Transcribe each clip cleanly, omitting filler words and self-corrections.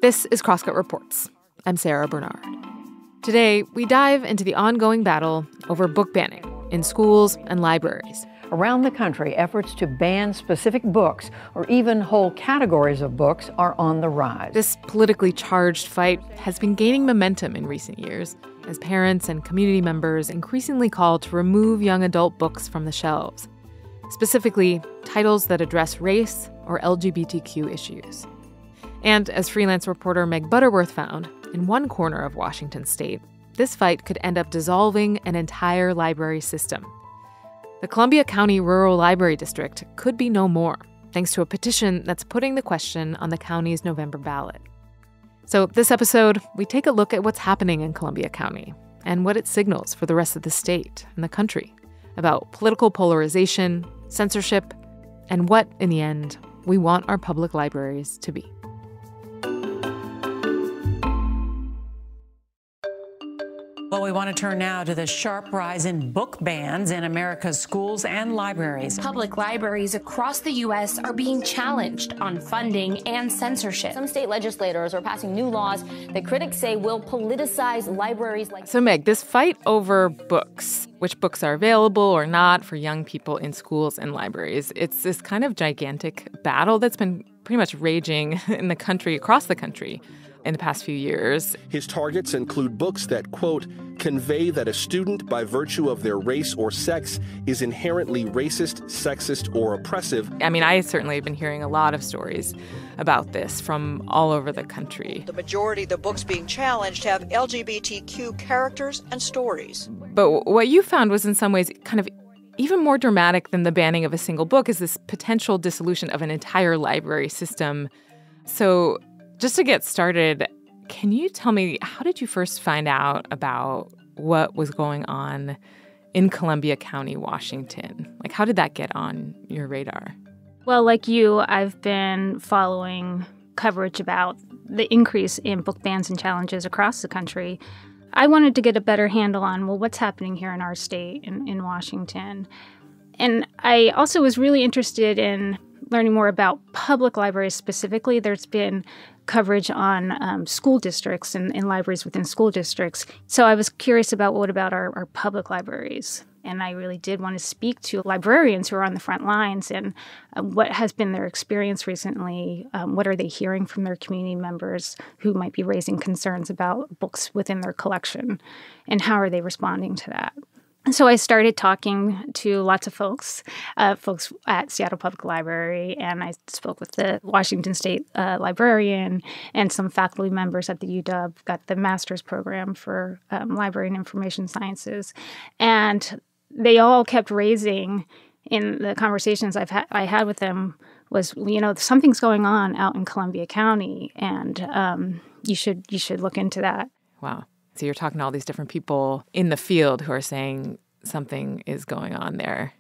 This is Crosscut Reports. I'm Sara Bernard. Today, we dive into the ongoing battle over book banning in schools and libraries. Around the country, efforts to ban specific books or even whole categories of books are on the rise. This politically charged fight has been gaining momentum in recent years as parents and community members increasingly call to remove young adult books from the shelves, specifically titles that address race or LGBTQ issues. And as freelance reporter Meg Butterworth found, in one corner of Washington state, this fight could end up dissolving an entire library system. The Columbia County Rural Library District could be no more, thanks to a petition that's putting the question on the county's November ballot. So this episode, we take a look at what's happening in Columbia County and what it signals for the rest of the state and the country about political polarization, censorship, and what, in the end, we want our public libraries to be. Well, we want to turn now to the sharp rise in book bans in America's schools and libraries. Public libraries across the U.S. are being challenged on funding and censorship. Some state legislators are passing new laws that critics say will politicize libraries like... So, Meg, this fight over books, which books are available or not for young people in schools and libraries, it's this kind of gigantic battle that's been pretty much raging in the country, across the country, in the past few years. His targets include books that, quote, convey that a student, by virtue of their race or sex, is inherently racist, sexist, or oppressive. I mean, I certainly have been hearing a lot of stories about this from all over the country. The majority of the books being challenged have LGBTQ characters and stories. But what you found was in some ways kind of even more dramatic than the banning of a single book is this potential dissolution of an entire library system. So just to get started, can you tell me, how did you first find out about what was going on in Columbia County, Washington? Like, how did that get on your radar? Well, like you, I've been following coverage about the increase in book bans and challenges across the country. I wanted to get a better handle on, well, what's happening here in our state, in Washington. And I also was really interested in learning more about public libraries specifically. There's been coverage on school districts and libraries within school districts. So I was curious about what about our public libraries. And I really did want to speak to librarians who are on the front lines and what has been their experience recently. What are they hearing from their community members who might be raising concerns about books within their collection? And how are they responding to that? And so I started talking to lots of folks at Seattle Public Library, and I spoke with the Washington State librarian and some faculty members at the UW, got the master's program for library and information sciences. And they all kept raising in the conversations I had with them was, you know, something's going on out in Columbia County, and you should look into that. Wow. So you're talking to all these different people in the field who are saying something is going on there.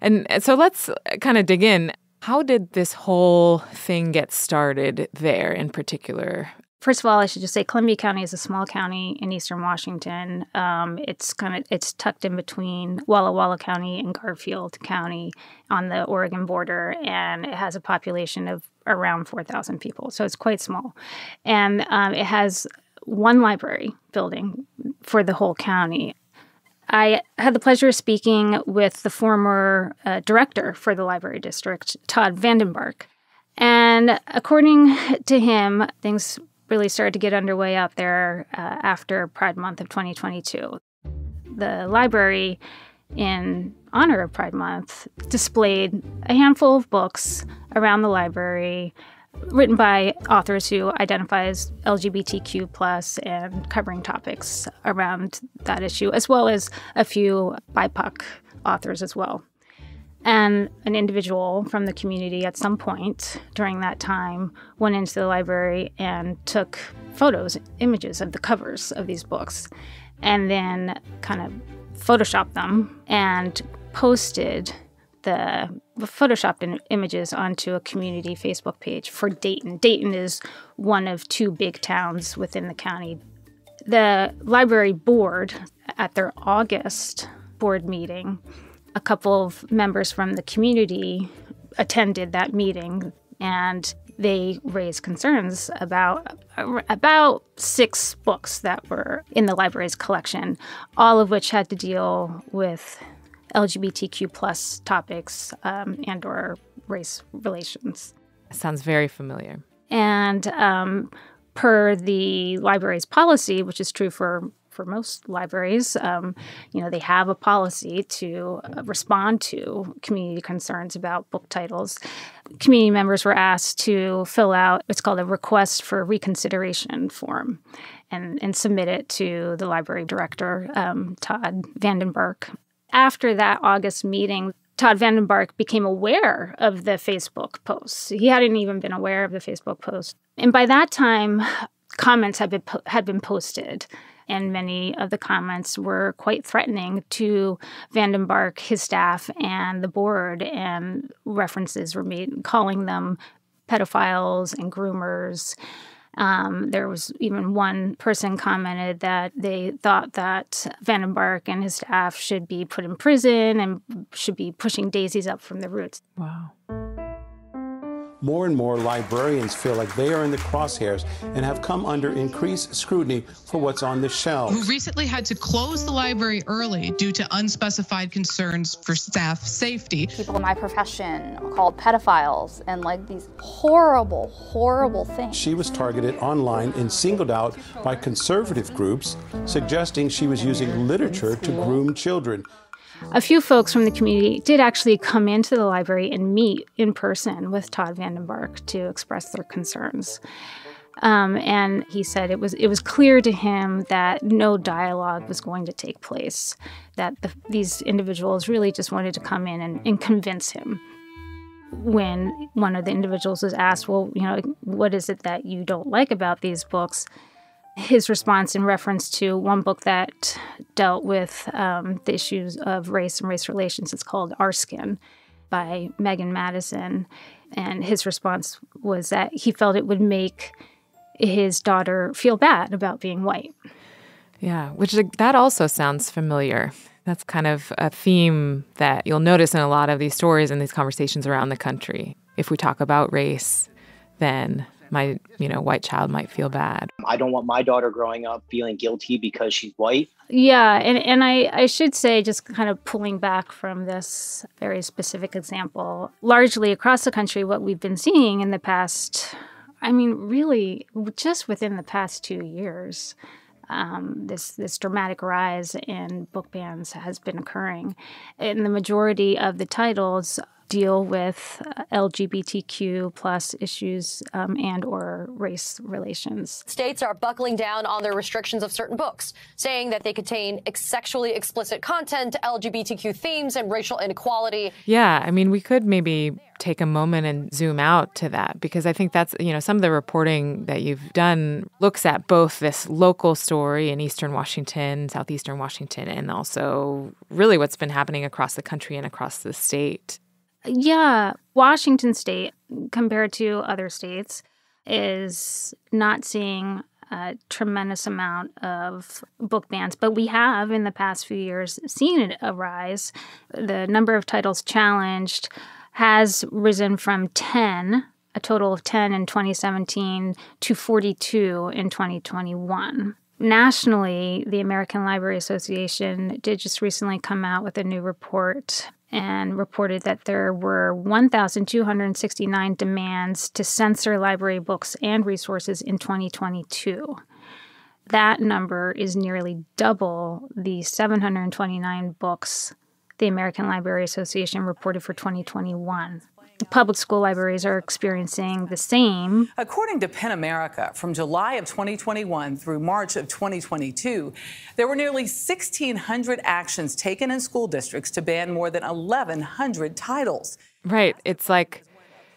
And so let's kind of dig in. How did this whole thing get started there in particular? First of all, I should just say Columbia County is a small county in eastern Washington. It's tucked in between Walla Walla County and Garfield County on the Oregon border, and it has a population of around 4,000 people. So it's quite small. And it has one library building for the whole county. I had the pleasure of speaking with the former director for the library district, Todd Vandenbark. And according to him, things really started to get underway out there after Pride Month of 2022. The library, in honor of Pride Month, displayed a handful of books around the library written by authors who identify as LGBTQ+ and covering topics around that issue, as well as a few BIPOC authors as well. And an individual from the community at some point during that time went into the library and took photos, images of the covers of these books, and then kind of photoshopped them and posted the photoshopped images onto a community Facebook page for Dayton. Dayton is one of two big towns within the county. The library board, at their August board meeting, a couple of members from the community attended that meeting. And they raised concerns about 6 books that were in the library's collection, all of which had to deal with LGBTQ plus topics and or race relations. Sounds very familiar. And per the library's policy, which is true for most libraries, they have a policy to respond to community concerns about book titles. Community members were asked to fill out what's called a request for reconsideration form and submit it to the library director, Todd Vandenberg. After that August meeting, Todd Vandenberg became aware of the Facebook posts. He hadn't even been aware of the Facebook post. And by that time, comments had been posted. And many of the comments were quite threatening to Vandenberg, his staff, and the board. And references were made calling them pedophiles and groomers. There was even one person commented that they thought that Vandenberg and his staff should be put in prison and should be pushing daisies up from the roots. Wow. More and more librarians feel like they are in the crosshairs and have come under increased scrutiny for what's on the shelves. Who recently had to close the library early due to unspecified concerns for staff safety. People in my profession called pedophiles and like these horrible, horrible things. She was targeted online and singled out by conservative groups, suggesting she was using literature to groom children. A few folks from the community did actually come into the library and meet in person with Todd Vandenberg to express their concerns. And he said it was clear to him that no dialogue was going to take place, that these individuals really just wanted to come in and convince him. When one of the individuals was asked, well, what is it that you don't like about these books? His response in reference to one book that dealt with the issues of race and race relations, it's called Our Skin by Megan Madison. And his response was that he felt it would make his daughter feel bad about being white. Yeah, which that also sounds familiar. That's kind of a theme that you'll notice in a lot of these stories and these conversations around the country. If we talk about race, then my white child might feel bad. I don't want my daughter growing up feeling guilty because she's white. Yeah, and I should say, just kind of pulling back from this very specific example, largely across the country, what we've been seeing in the past, really just within the past 2 years, this dramatic rise in book bans has been occurring. And the majority of the titles deal with LGBTQ plus issues and or race relations. States are buckling down on their restrictions of certain books, saying that they contain sexually explicit content, LGBTQ themes, and racial inequality. Yeah, we could maybe take a moment and zoom out to that, because I think that's, some of the reporting that you've done looks at both this local story in Eastern Washington, Southeastern Washington, and also really what's been happening across the country and across the state. Yeah, Washington State, compared to other states, is not seeing a tremendous amount of book bans, but we have in the past few years seen a rise. The number of titles challenged has risen from a total of 10 in 2017 to 42 in 2021. Nationally, the American Library Association did just recently come out with a new report and reported that there were 1,269 demands to censor library books and resources in 2022. That number is nearly double the 729 books the American Library Association reported for 2021. Public school libraries are experiencing the same. According to PEN America, from July of 2021 through March of 2022, there were nearly 1,600 actions taken in school districts to ban more than 1,100 titles. Right. It's like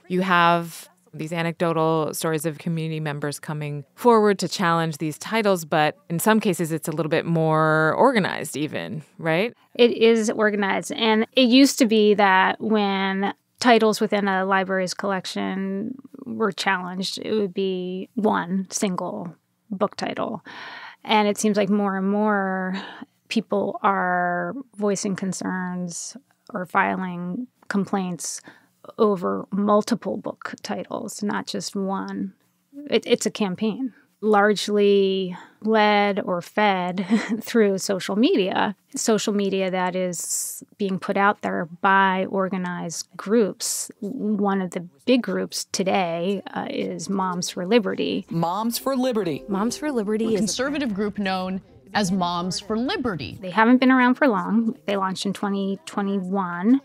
you have these anecdotal stories of community members coming forward to challenge these titles, but in some cases it's a little bit more organized even, right? It is organized. And it used to be that when titles within a library's collection were challenged, it would be one single book title. And it seems like more and more people are voicing concerns or filing complaints over multiple book titles, not just one. It's a campaign, largely led or fed through social media that is being put out there by organized groups. One of the big groups today is Moms for Liberty. Moms for Liberty. Moms for Liberty is a conservative group known as Moms for Liberty. They haven't been around for long. They launched in 2021.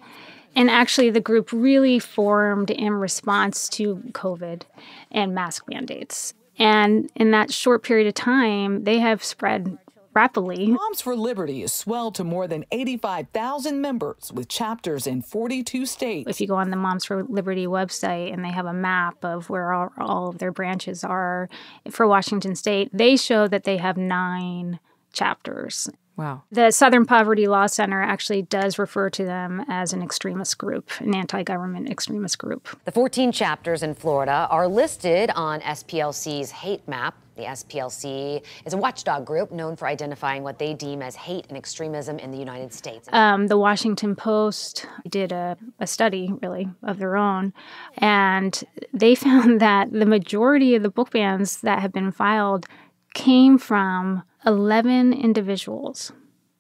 And actually, the group really formed in response to COVID and mask mandates. And in that short period of time, they have spread rapidly. Moms for Liberty has swelled to more than 85,000 members with chapters in 42 states. If you go on the Moms for Liberty website and they have a map of where all of their branches are for Washington State, they show that they have 9 chapters. Wow. The Southern Poverty Law Center actually does refer to them as an extremist group, an anti-government extremist group. The 14 chapters in Florida are listed on SPLC's hate map. The SPLC is a watchdog group known for identifying what they deem as hate and extremism in the United States. The Washington Post did a study, really, of their own, and they found that the majority of the book bans that have been filed came from 11 individuals.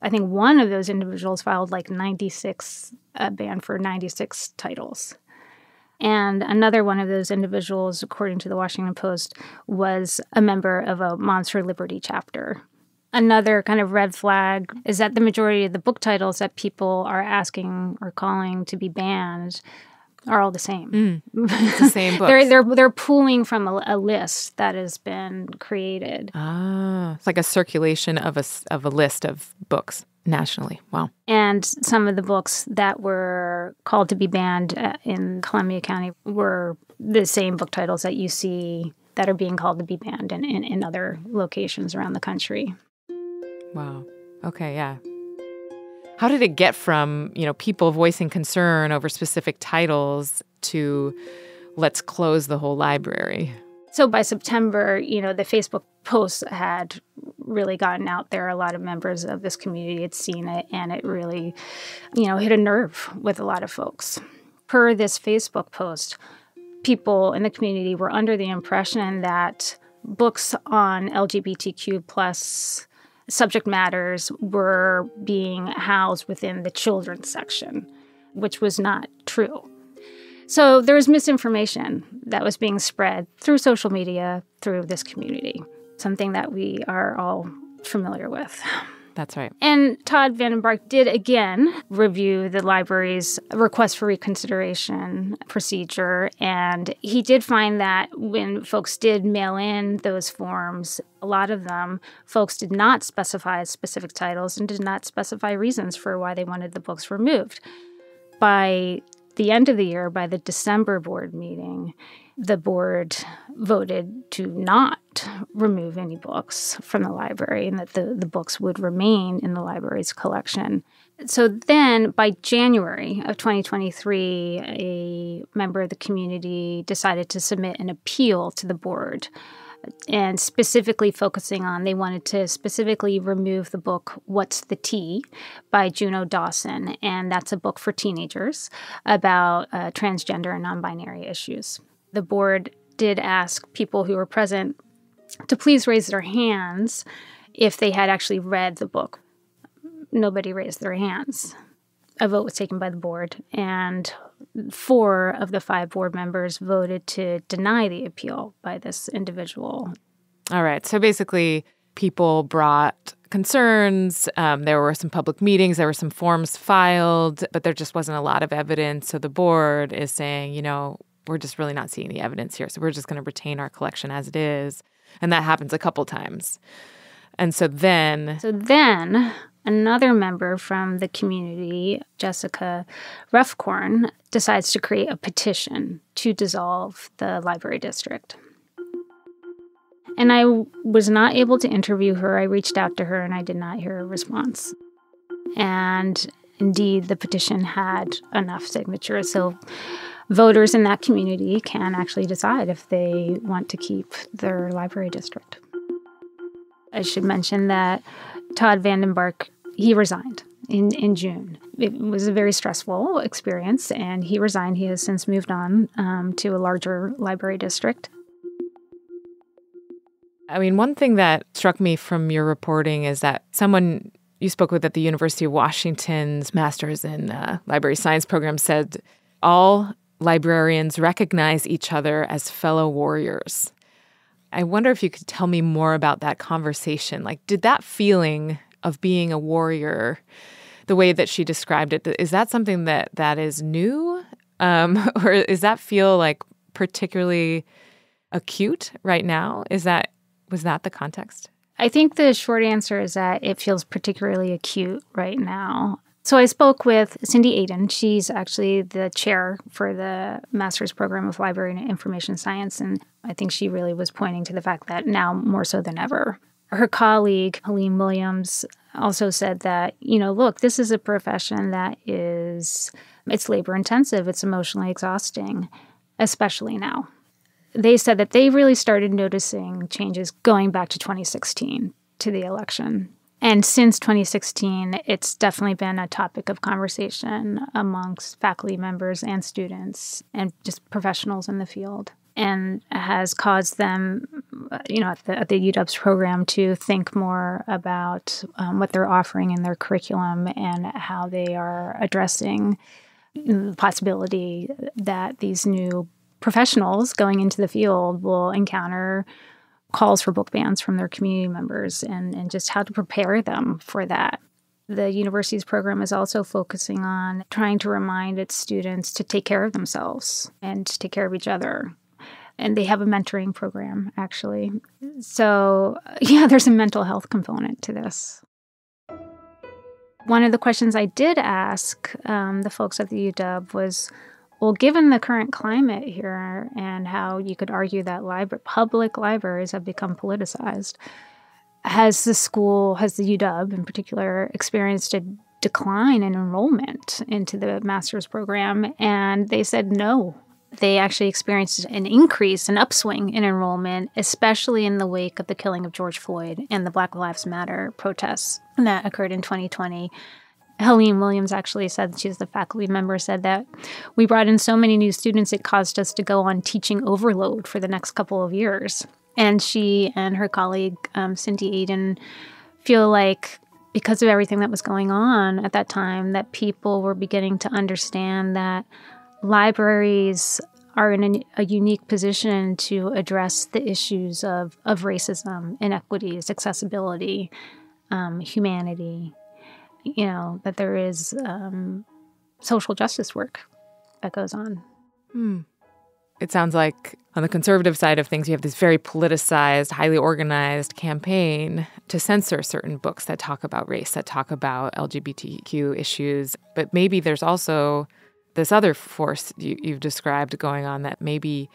I think one of those individuals filed like 96, a ban for 96 titles. And another one of those individuals, according to the Washington Post, was a member of a Moms for Liberty chapter. Another kind of red flag is that the majority of the book titles that people are asking or calling to be banned are all the same. It's the same books. They're pulling from a list that has been created. It's like a circulation of a list of books nationally. Wow. And some of the books that were called to be banned in Columbia County were the same book titles that you see that are being called to be banned in other locations around the country. Wow. Okay, yeah. How did it get from, people voicing concern over specific titles to let's close the whole library? So by September, the Facebook posts had really gotten out there. A lot of members of this community had seen it, and it really, hit a nerve with a lot of folks. Per this Facebook post, people in the community were under the impression that books on LGBTQ plus subject matters were being housed within the children's section, which was not true. So there was misinformation that was being spread through social media, through this community, something that we are all familiar with. That's right. And Todd Vandenberg did again review the library's request for reconsideration procedure. And he did find that when folks did mail in those forms, a lot of them, folks did not specify specific titles and did not specify reasons for why they wanted the books removed. By the end of the year, by the December board meeting, the board voted to not remove any books from the library and that the books would remain in the library's collection. So then by January of 2023, a member of the community decided to submit an appeal to the board and specifically focusing on, they wanted to specifically remove the book What's the Tea by Juno Dawson. And that's a book for teenagers about transgender and non-binary issues. The board did ask people who were present to please raise their hands if they had actually read the book. Nobody raised their hands. A vote was taken by the board, and 4 of the 5 board members voted to deny the appeal by this individual. All right. So basically, people brought concerns. There were some public meetings. There were some forms filed, but there just wasn't a lot of evidence. So the board is saying, we're just really not seeing the evidence here. So we're just going to retain our collection as it is. And that happens a couple times. And so then another member from the community, Jessica Ruffcorn, decides to create a petition to dissolve the library district. And I was not able to interview her. I reached out to her and I did not hear a response. And indeed, the petition had enough signatures. So voters in that community can actually decide if they want to keep their library district. I should mention that Todd Vandenberg, he resigned in June. It was a very stressful experience, and he resigned. He has since moved on to a larger library district. I mean, one thing that struck me from your reporting is that someone you spoke with at the University of Washington's Master's in Library Science program said all librarians recognize each other as fellow warriors. I wonder if you could tell me more about that conversation. Like, did that feeling of being a warrior, the way that she described it, is that something that is new? Or does that feel like particularly acute right now? Was that the context? I think the short answer is that it feels particularly acute right now. So I spoke with Cindy Aiden. She's actually the chair for the master's program of library and information science, and I think she really was pointing to the fact that now more so than ever. Her colleague, Helene Williams, also said that, look, this is a profession that it's labor intensive, it's emotionally exhausting, especially now. They said that they really started noticing changes going back to 2016, to the election. And since 2016, it's definitely been a topic of conversation amongst faculty members and students and just professionals in the field, and has caused them, at the UW's program to think more about what they're offering in their curriculum and how they are addressing the possibility that these new professionals going into the field will encounter calls for book bans from their community members and just how to prepare them for that. The university's program is also focusing on trying to remind its students to take care of themselves and to take care of each other. And they have a mentoring program, actually. So, there's a mental health component to this. One of the questions I did ask the folks at the UW was, well, given the current climate here and how you could argue that public libraries have become politicized, has the UW in particular, experienced a decline in enrollment into the master's program? And they said no. They actually experienced an increase, an upswing in enrollment, especially in the wake of the killing of George Floyd and the Black Lives Matter protests that occurred in 2020. Helene Williams actually said, she's the faculty member, said that we brought in so many new students, it caused us to go on teaching overload for the next couple of years. And she and her colleague, Cindy Aiden, feel like because of everything that was going on at that time, that people were beginning to understand that libraries are in a unique position to address the issues of racism, inequities, accessibility, humanity. That there is social justice work that goes on. It sounds like on the conservative side of things, you have this very politicized, highly organized campaign to censor certain books that talk about race, that talk about LGBTQ issues. But maybe there's also this other force you've described going on, that maybe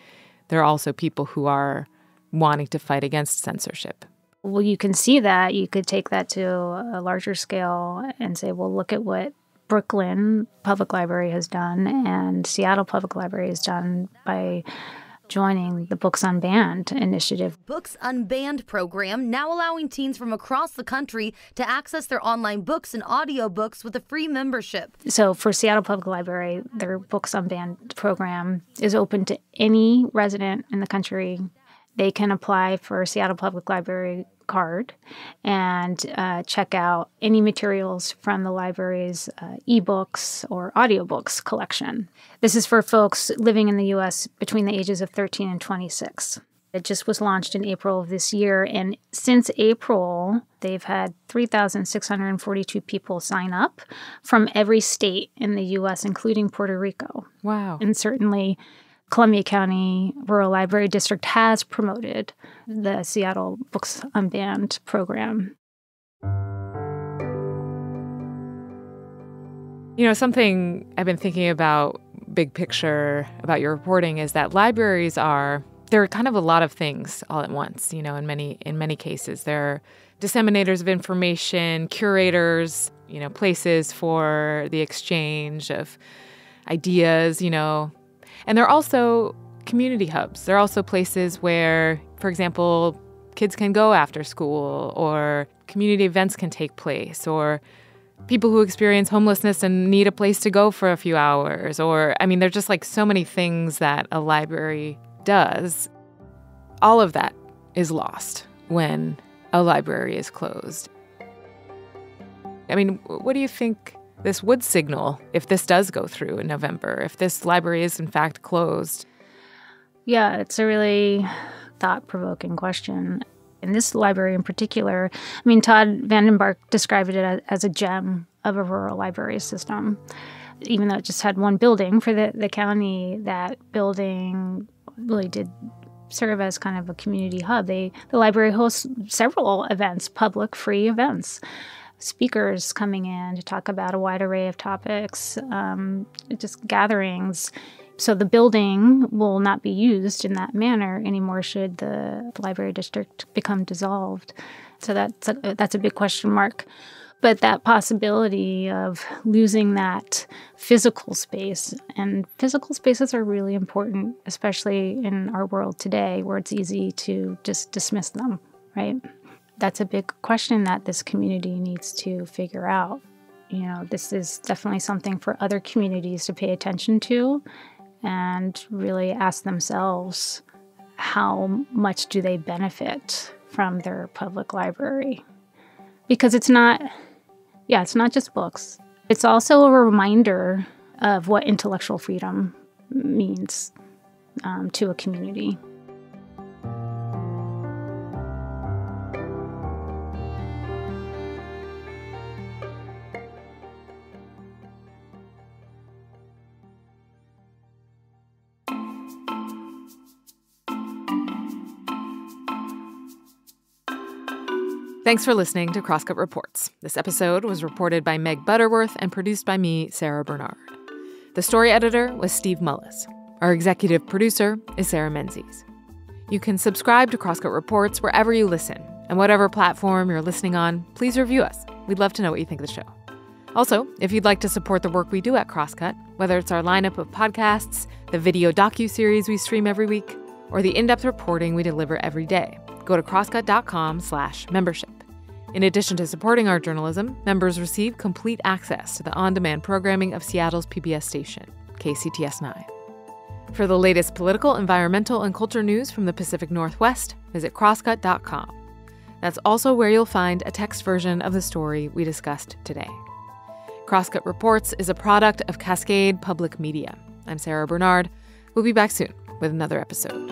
there are also people who are wanting to fight against censorship. Well, you can see that. You could take that to a larger scale and say, well, look at what Brooklyn Public Library has done and Seattle Public Library has done by joining the Books Unbanned initiative. Books Unbanned program now allowing teens from across the country to access their online books and audiobooks with a free membership. So for Seattle Public Library, their Books Unbanned program is open to any resident in the country. They can apply for a Seattle Public Library card and check out any materials from the library's ebooks or audiobooks collection. This is for folks living in the U.S. between the ages of 13 and 26. It just was launched in April of this year, and since April, they've had 3,642 people sign up from every state in the U.S., including Puerto Rico. Wow. And certainly Columbia County Rural Library District has promoted the Seattle Books Unbanned program. Something I've been thinking about, big picture, about your reporting is that libraries they're kind of a lot of things all at once, in many cases. They're disseminators of information, curators, places for the exchange of ideas, And they're also community hubs. They're also places where, for example, kids can go after school, or community events can take place, or people who experience homelessness and need a place to go for a few hours. Or, I mean, there's just like so many things that a library does. All of that is lost when a library is closed. I mean, what do you think this would signal if this does go through in November, if this library is in fact closed? Yeah, it's a really thought-provoking question. In this library in particular, I mean, Todd Vandenberg described it as a gem of a rural library system. Even though it just had one building for the county, that building really did serve as kind of a community hub. The library hosts several events, public, free events. Speakers coming in to talk about a wide array of topics, just gatherings. So the building will not be used in that manner anymore should the library district become dissolved. So that's a big question mark. But that possibility of losing that physical space, and physical spaces are really important, especially in our world today where it's easy to just dismiss them, right? That's a big question that this community needs to figure out. You know, this is definitely something for other communities to pay attention to and really ask themselves, how much do they benefit from their public library? Because it's not just books. It's also a reminder of what intellectual freedom means to a community. Thanks for listening to Crosscut Reports. This episode was reported by Meg Butterworth and produced by me, Sara Bernard. The story editor was Steve Mullis. Our executive producer is Sarah Menzies. You can subscribe to Crosscut Reports wherever you listen, and whatever platform you're listening on, please review us. We'd love to know what you think of the show. Also, if you'd like to support the work we do at Crosscut, whether it's our lineup of podcasts, the video docuseries we stream every week, or the in-depth reporting we deliver every day, go to crosscut.com/membership. In addition to supporting our journalism, members receive complete access to the on-demand programming of Seattle's PBS station, KCTS 9. For the latest political, environmental, and culture news from the Pacific Northwest, visit crosscut.com. That's also where you'll find a text version of the story we discussed today. Crosscut Reports is a product of Cascade Public Media. I'm Sara Bernard. We'll be back soon with another episode.